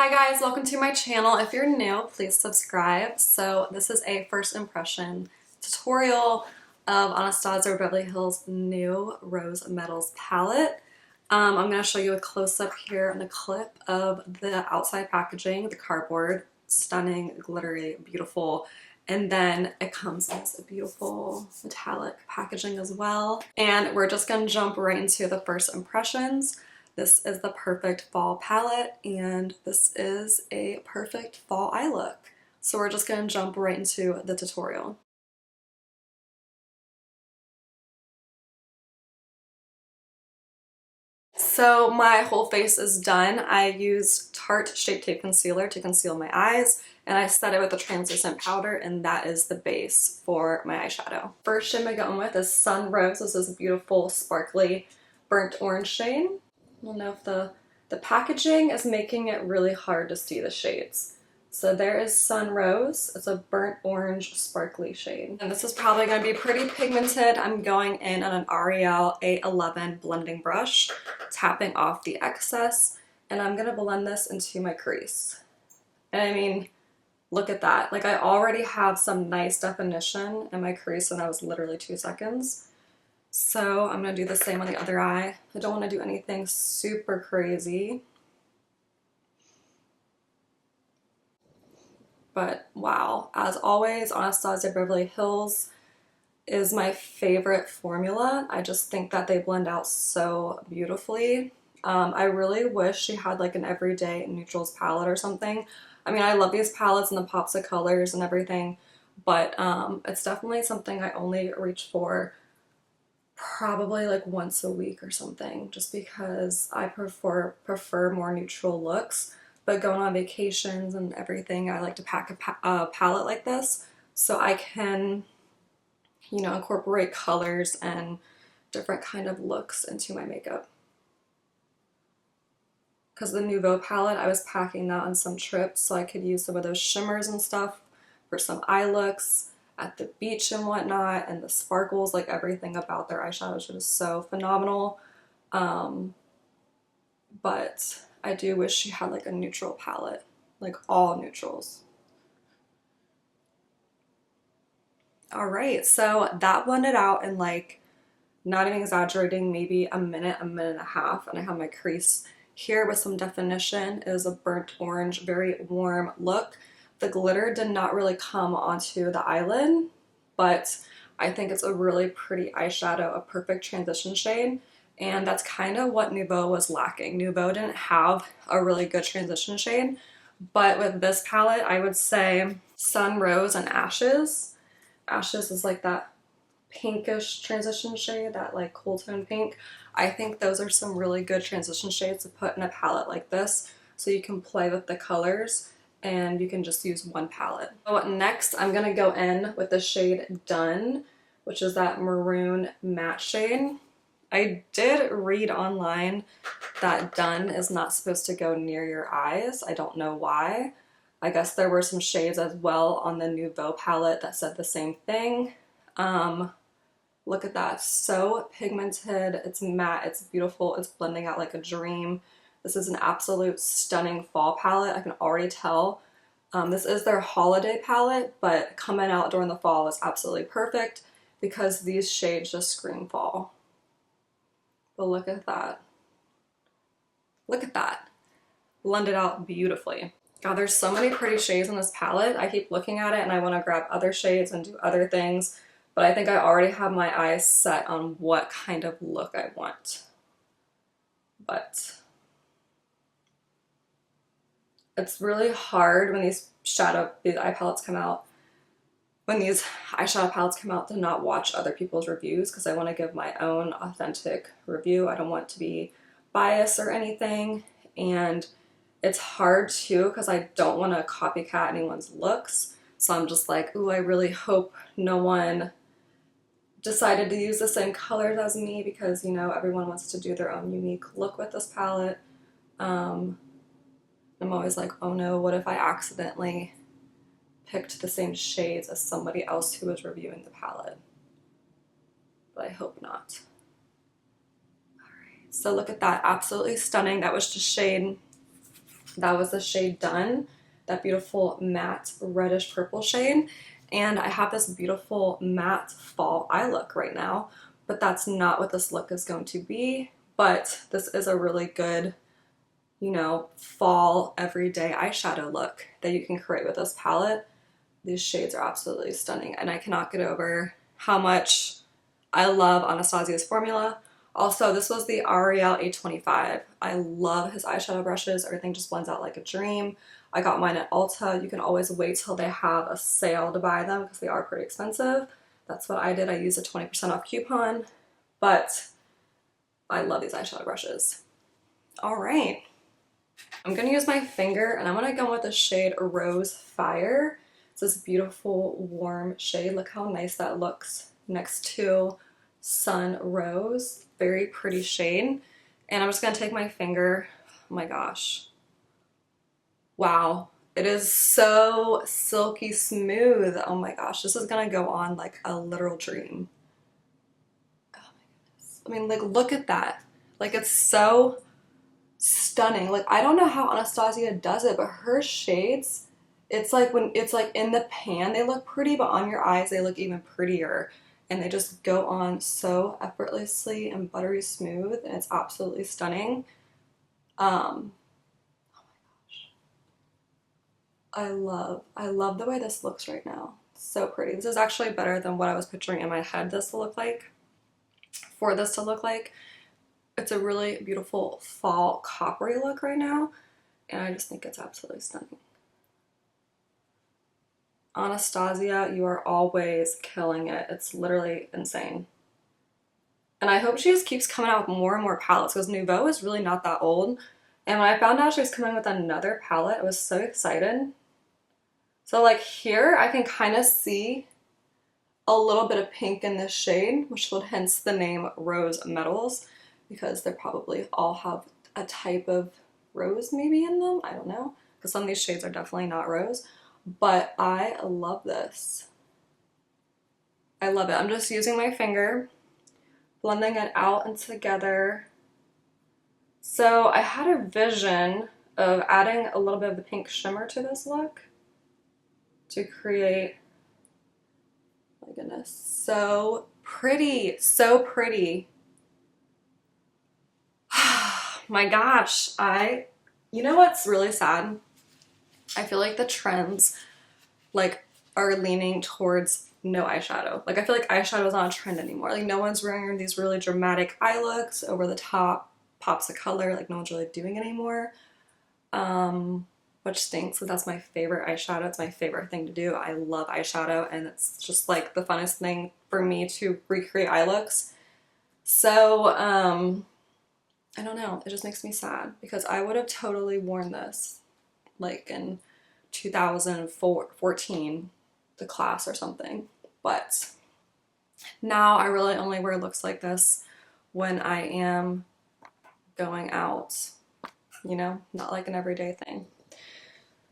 Hi guys, welcome to my channel. If you're new, please subscribe. So this is a first impression tutorial of Anastasia of Beverly Hills' new Rose Metals palette. I'm going to show you a close-up here and a clip of the outside packaging, the cardboard, stunning, glittery, beautiful. And then it comes as a beautiful metallic packaging as well. And we're just going to jump right into the first impressions. This is the perfect fall palette, and this is a perfect fall eye look. So we're just going to jump right into the tutorial. So my whole face is done. I used Tarte Shape Tape Concealer to conceal my eyes, and I set it with a translucent powder, and that is the base for my eyeshadow. First shade I'm going with is Sun Rose. This is a beautiful, sparkly, burnt orange shade. I don't know if the packaging is making it really hard to see the shades. So there is Sun Rose. It's a burnt orange sparkly shade. And this is probably going to be pretty pigmented. I'm going in on an Ariel A11 blending brush, tapping off the excess, and I'm going to blend this into my crease. And I mean, look at that. Like, I already have some nice definition in my crease, and that was literally 2 seconds. So I'm going to do the same on the other eye. I don't want to do anything super crazy. But wow, as always, Anastasia of Beverly Hills is my favorite formula. I just think that they blend out so beautifully. I really wish she had like an everyday neutrals palette or something. I mean, I love these palettes and the pops of colors and everything, but it's definitely something I only reach for probably like once a week or something, just because I prefer more neutral looks. But going on vacations and everything, I like to pack a palette like this so I can, you know, incorporate colors and different kind of looks into my makeup. Because the Nouveau palette, I was packing that on some trips so I could use some of those shimmers and stuff for some eye looks at the beach and whatnot, and the sparkles, like everything about their eyeshadows was so phenomenal. But I do wish she had like a neutral palette, like all neutrals. All right, so that blended out in like, not even exaggerating, maybe a minute and a half, and I have my crease here with some definition. It is a burnt orange, very warm look. The glitter did not really come onto the eyelid, but I think it's a really pretty eyeshadow, a perfect transition shade, and that's kind of what Nouveau was lacking. Nouveau didn't have a really good transition shade, but with this palette, I would say Sun Rose and Ashes. Ashes is like that pinkish transition shade, that like cool tone pink. I think those are some really good transition shades to put in a palette like this, so you can play with the colors and you can just use one palette. So next I'm gonna go in with the shade Done, which is that maroon matte shade. I did read online that Done is not supposed to go near your eyes. I don't know why. I guess there were some shades as well on the Nouveau palette that said the same thing. Look at that, so pigmented, it's matte, it's beautiful, it's blending out like a dream. This is an absolute stunning fall palette, I can already tell. This is their holiday palette, but coming out during the fall is absolutely perfect because these shades just scream fall. But look at that. Look at that. Blended out beautifully. God, there's so many pretty shades in this palette. I keep looking at it and I want to grab other shades and do other things, but I think I already have my eyes set on what kind of look I want. But it's really hard when these eye palettes come out, when these eyeshadow palettes come out, to not watch other people's reviews, because I want to give my own authentic review. I don't want to be biased or anything, and it's hard too because I don't want to copycat anyone's looks. So I'm just like, ooh, I really hope no one decided to use the same colors as me, because, you know, everyone wants to do their own unique look with this palette. I'm always like, oh no, what if I accidentally picked the same shades as somebody else who was reviewing the palette? But I hope not. All right, so look at that, absolutely stunning. That was just shade That was the shade Done, that beautiful matte reddish purple shade. And I have this beautiful matte fall eye look right now, but that's not what this look is going to be. But this is a really good, you know, fall everyday eyeshadow look that you can create with this palette. These shades are absolutely stunning, and I cannot get over how much I love Anastasia's formula. Also, this was the Ariel 825. I love his eyeshadow brushes. Everything just blends out like a dream. I got mine at Ulta. You can always wait till they have a sale to buy them because they are pretty expensive. That's what I did. I used a 20% off coupon, but I love these eyeshadow brushes. All right. I'm gonna use my finger and I'm gonna go with the shade Rose Fire. It's this beautiful warm shade. Look how nice that looks next to Sun Rose. Very pretty shade. And I'm just gonna take my finger. Oh my gosh. Wow. It is so silky smooth. Oh my gosh. This is gonna go on like a literal dream. Oh my goodness. I mean, like, look at that. Like, it's so stunning. Like, I don't know how Anastasia does it, but her shades, it's like when it's like in the pan, they look pretty, but on your eyes, they look even prettier. And they just go on so effortlessly and buttery smooth, and it's absolutely stunning. Oh my gosh. I love the way this looks right now. So pretty. This is actually better than what I was picturing in my head this to look like. For this to look like, it's a really beautiful fall coppery look right now, and I just think it's absolutely stunning. Anastasia, you are always killing it. It's literally insane. And I hope she just keeps coming out with more and more palettes because Nouveau is really not that old. And when I found out she was coming with another palette, I was so excited. So like here, I can kind of see a little bit of pink in this shade, which will hence the name Rose Metals, because they probably all have a type of rose maybe in them. I don't know, because some of these shades are definitely not rose. But I love this. I love it. I'm just using my finger, blending it out and together. So I had a vision of adding a little bit of the pink shimmer to this look to create, my goodness, so pretty, so pretty. My gosh, you know what's really sad? I feel like the trends like are leaning towards no eyeshadow. Like I feel like eyeshadow is not a trend anymore. Like no one's wearing these really dramatic eye looks, over the top pops of color. Like no one's really doing it anymore. Which stinks because that's my favorite eyeshadow. It's my favorite thing to do. I love eyeshadow and it's just like the funnest thing for me to recreate eye looks. So, I don't know. It just makes me sad because I would have totally worn this like in 2014, the class or something. But now I really only wear looks like this when I am going out, you know, not like an everyday thing.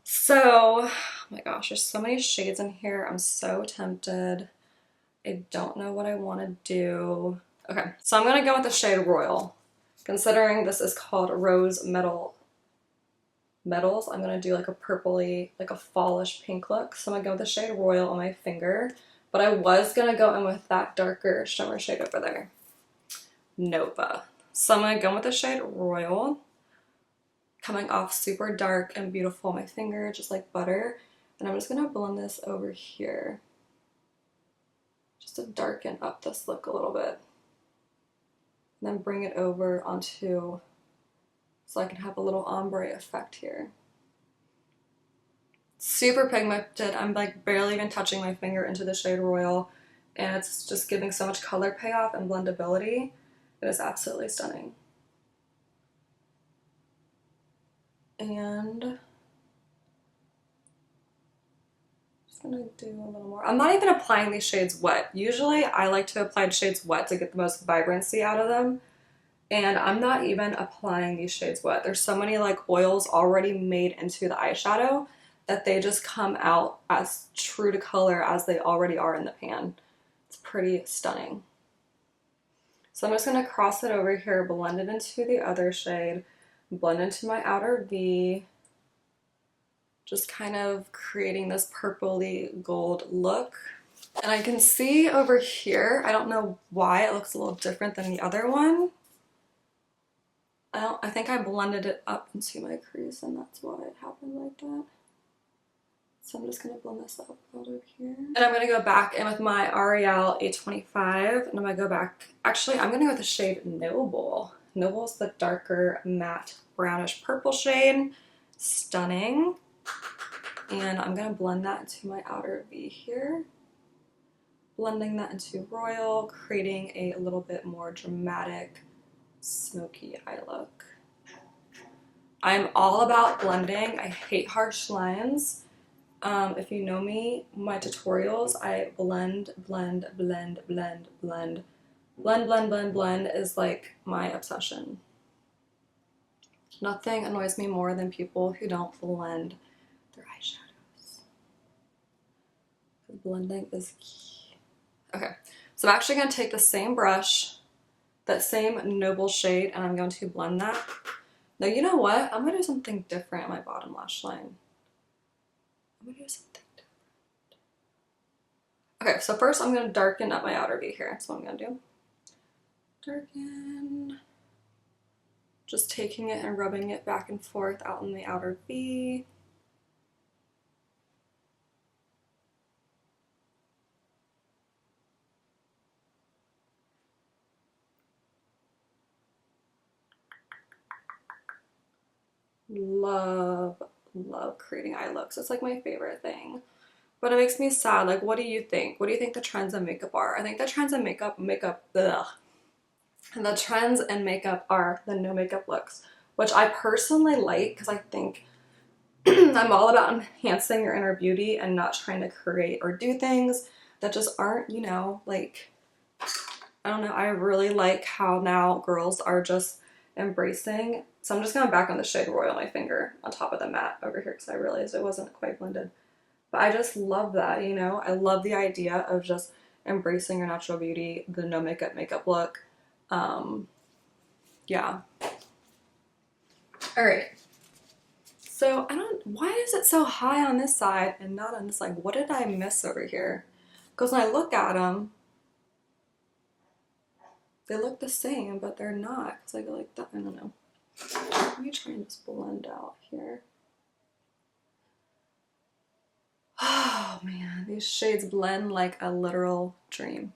So, oh my gosh, there's so many shades in here. I'm so tempted. I don't know what I want to do. Okay, so I'm gonna go with the shade Royal. Considering this is called Rose Metals, I'm gonna do like a purpley, like a fallish pink look. So I'm gonna go with the shade Royal on my finger, but I was gonna go in with that darker shimmer shade over there, Nova. So I'm gonna go with the shade Royal, coming off super dark and beautiful on my finger, just like butter. And I'm just gonna blend this over here, just to darken up this look a little bit. And then bring it over onto, so I can have a little ombre effect here. Super pigmented. I'm like barely even touching my finger into the shade Royal, and it's just giving so much color payoff and blendability. It is absolutely stunning. And I'm just gonna do a little more. I'm not even applying these shades wet. Usually I like to apply shades wet to get the most vibrancy out of them. And I'm not even applying these shades wet. There's so many like oils already made into the eyeshadow that they just come out as true to color as they already are in the pan. It's pretty stunning. So I'm just gonna cross it over here, blend it into the other shade, blend into my outer V, just kind of creating this purpley gold look. And I can see over here, I don't know why it looks a little different than the other one. I think I blended it up into my crease and that's why it happened like that. So I'm just gonna blend this up out of here. And I'm gonna go back in with my L'Oreal 825 and I'm gonna go back, actually I'm gonna go with the shade Noble. Noble's the darker matte brownish purple shade. Stunning. And I'm gonna blend that into my outer V here. Blending that into Royal, creating a little bit more dramatic, smoky eye look. I'm all about blending. I hate harsh lines. If you know me, my tutorials, I blend, blend, blend, blend, blend. Blend, blend, blend, blend is like my obsession. Nothing annoys me more than people who don't blend their eyeshadows. Blending is key. Okay, so I'm actually going to take the same brush, that same Noble shade, and I'm going to blend that. Now, you know what? I'm going to do something different at my bottom lash line. I'm going to do something different. Okay, so first I'm going to darken up my outer V here. That's what I'm going to do. Darken. Just taking it and rubbing it back and forth out in the outer V. Love, love creating eye looks. It's like my favorite thing. But it makes me sad. Like, what do you think? What do you think the trends in makeup are? I think the trends in ugh. And the trends in makeup are the no makeup looks, which I personally like because I think I'm all about enhancing your inner beauty and not trying to create or do things that just aren't, you know, like, I don't know. I really like how now girls are just embracing. So I'm just going to back on the shade Royal my finger on top of the matte over here because I realized it wasn't quite blended. But I just love that, you know? I love the idea of just embracing your natural beauty, the no makeup look. Yeah. All right. So why is it so high on this side and not on this side? What did I miss over here? Because when I look at them, they look the same, but they're not. Because I go like that, I don't know. Let me try and just blend out here. Oh man, these shades blend like a literal dream.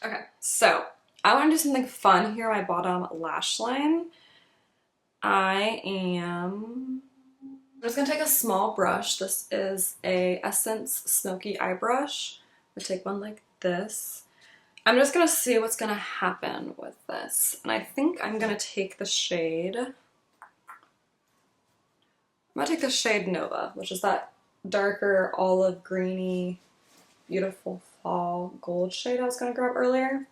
Okay, so I want to do something fun here on my bottom lash line. I'm just gonna take a small brush. This is a Essence Smoky Eye Brush. I'm gonna take one like this. I'm just gonna see what's gonna happen with this. And I think I'm gonna take the shade. I'm gonna take the shade Nova, which is that darker olive greeny, beautiful fall gold shade I was gonna grab earlier.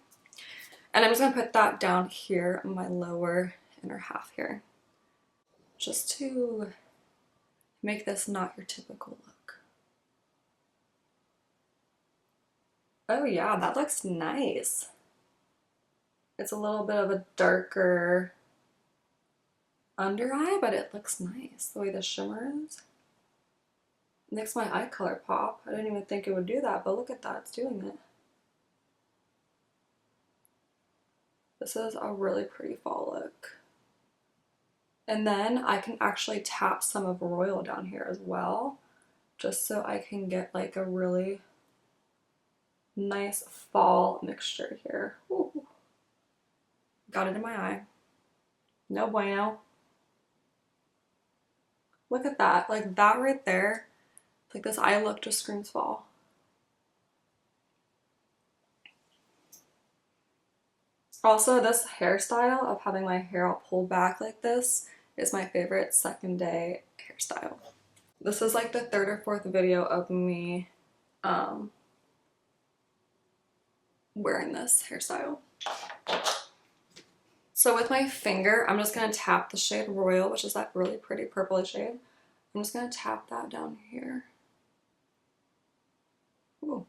And I'm just gonna put that down here in my lower inner half here. Just to make this not your typical look. Oh yeah, that looks nice. It's a little bit of a darker under eye, but it looks nice the way the shimmer is. It makes my eye color pop. I didn't even think it would do that, but look at that, it's doing it. This is a really pretty fall look. And then I can actually tap some of Royal down here as well, just so I can get like a really nice fall mixture here. Ooh. Got it in my eye. No bueno. Look at that, like that right there. Like this eye look just screams fall. Also, this hairstyle of having my hair all pulled back like this is my favorite second day hairstyle. This is like the third or fourth video of me wearing this hairstyle. So with my finger, I'm just gonna tap the shade Royal, which is that really pretty purpley shade. I'm just gonna tap that down here. Ooh.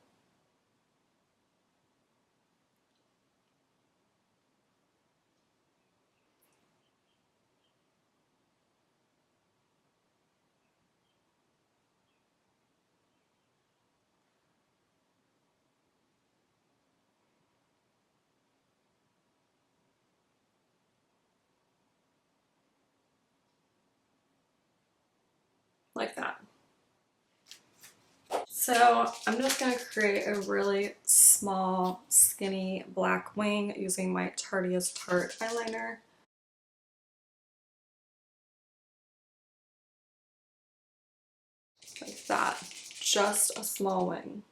So I'm just going to create a really small, skinny black wing using my Tarte's Tarte eyeliner. Like that. Just a small wing.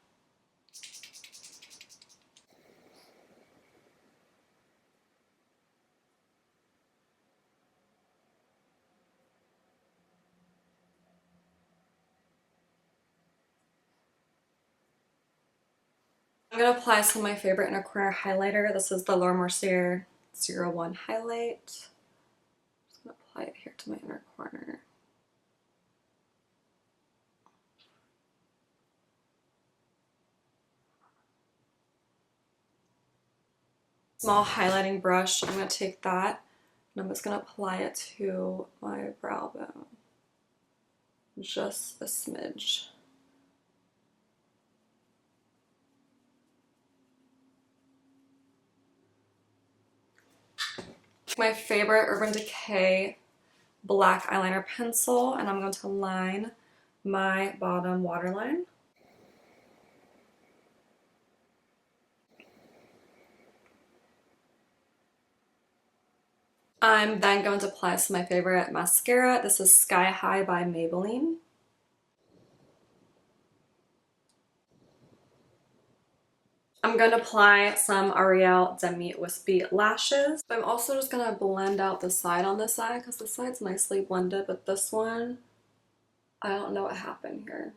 I'm going to apply some of my favorite inner corner highlighter. This is the Laura Mercier 01 highlight. I'm just going to apply it here to my inner corner. Small highlighting brush. I'm going to take that and I'm just going to apply it to my brow bone. Just a smidge. My favorite Urban Decay black eyeliner pencil, and I'm going to line my bottom waterline. I'm then going to apply some of my favorite mascara. This is Sky High by Maybelline. I'm going to apply some L'Oreal Demi Wispy lashes. I'm also just going to blend out the side on this side because the side's nicely blended, but this one, I don't know what happened here.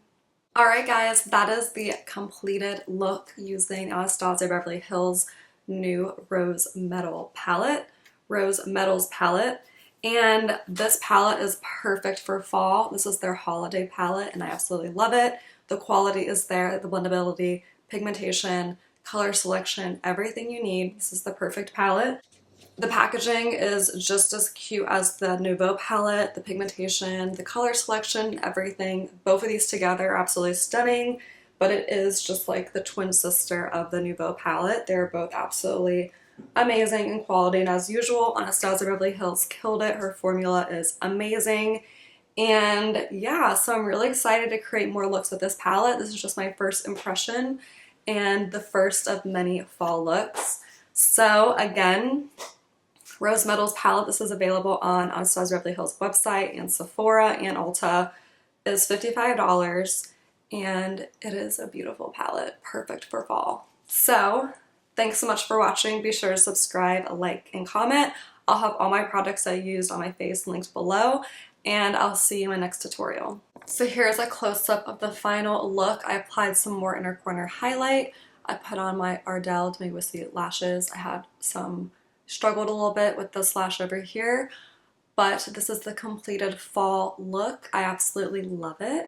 Alright guys, that is the completed look using Anastasia Beverly Hills' new Rose Metals palette. And this palette is perfect for fall. This is their holiday palette and I absolutely love it. The quality is there, the blendability, pigmentation, color selection, everything you need. This is the perfect palette. The packaging is just as cute as the Nouveau palette, the pigmentation, the color selection, everything. Both of these together are absolutely stunning, but it is just like the twin sister of the Nouveau palette. They're both absolutely amazing in quality, and as usual, Anastasia Beverly Hills killed it. Her formula is amazing. And yeah, so I'm really excited to create more looks with this palette. This is just my first impression and the first of many fall looks. So again, Rose Metals palette, this is available on Anastasia Beverly Hills website and Sephora and Ulta, is $55 and it is a beautiful palette, perfect for fall. So thanks so much for watching. Be sure to subscribe, like, and comment. I'll have all my products I used on my face linked below, and I'll see you in my next tutorial. So here's a close-up of the final look. I applied some more inner corner highlight. I put on my Ardell Demi Wispy lashes. I had struggled a little bit with this lash over here, but this is the completed fall look. I absolutely love it.